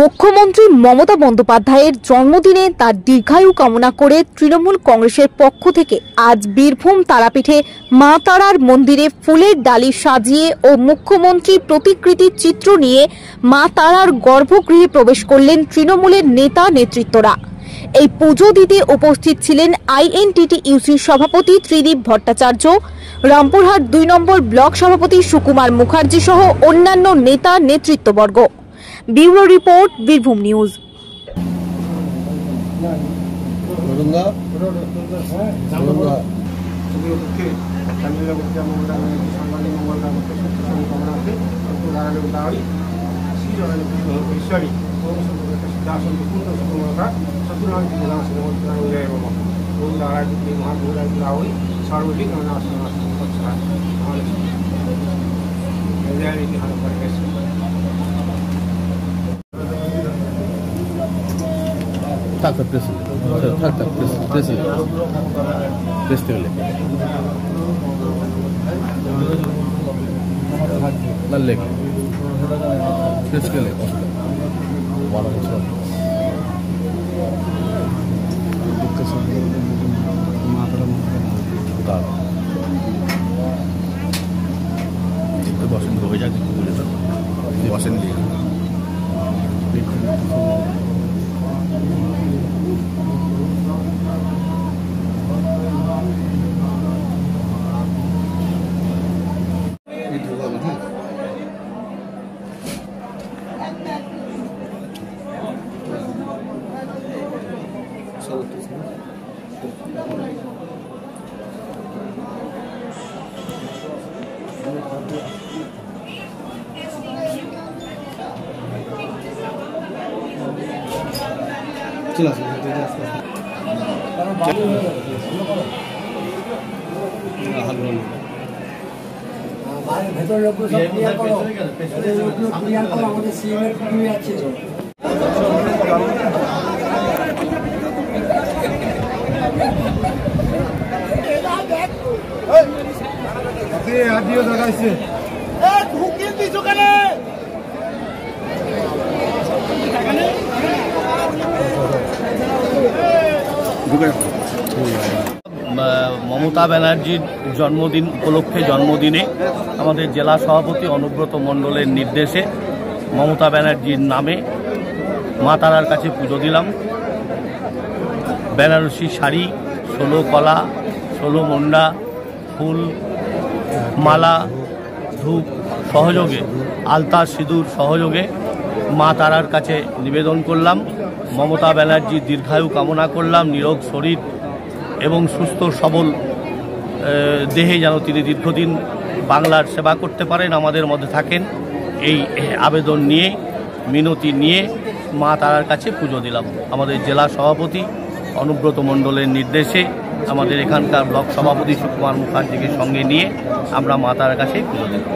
মুখ্যমন্ত্রী মমতা বন্দ্যোপাধ্যায়ের জন্মদিনে তার দীর্ঘায়ু কামনা করে তৃণমূল কংগ্রেসের পক্ষ থেকে আজ বীরভূম তারাপীঠে মা তারার মন্দিরে ফুলের ডালি সাজিয়ে ও মুখ্যমন্ত্রীর প্রতিকৃতির চিত্র নিয়ে মা তারার গর্ভগৃহে প্রবেশ করলেন তৃণমূলের নেতা নেতৃত্বরা। এই পুজো দিতে উপস্থিত ছিলেন INTTUC সভাপতি ত্রিদীপ ভট্টাচার্য, রামপুরহাট 2 নম্বর ব্লক সভাপতি সুকুমার মুখার্জি সহ অন্যান্য নেতা নেতৃত্ববর্গ। Bureau report, Birbhum news. ভেতর লোক সব ক্লিয়ার করো, ক্লিয়ার করো, আমাদের সিএমের খুবই আছে। আদিও দাঁড়াইছে ঢুকিয়ে দিস ওখানে। মমতা ব্যানার্জির জন্মদিন উপলক্ষে জন্মদিনে আমাদের জেলা সভাপতি অনুব্রত মণ্ডলের নির্দেশে মমতা ব্যানার্জির নামে মা তারার কাছে পুজো দিলাম। বেনারসি শাড়ি, 16 কলা, 16 মন্ডা, ফুল, মালা, ধূপ সহযোগে, আলতা সিঁদুর সহযোগে মা তারার কাছে নিবেদন করলাম। মমতা ব্যানার্জির দীর্ঘায়ু কামনা করলাম, নিরোগ শরীর এবং সুস্থ সবল দেহে যেন তিনি দীর্ঘদিন বাংলার সেবা করতে পারেন, আমাদের মধ্যে থাকেন, এই আবেদন নিয়ে, মিনতি নিয়ে মা তারার কাছে পুজো দিলাম। আমাদের জেলা সভাপতি অনুব্রত মণ্ডলের নির্দেশে আমাদের এখানকার ব্লক সভাপতি সুকুমার মুখার্জিকে সঙ্গে নিয়ে আমরা মা তারার কাছে পুজো দিলাম।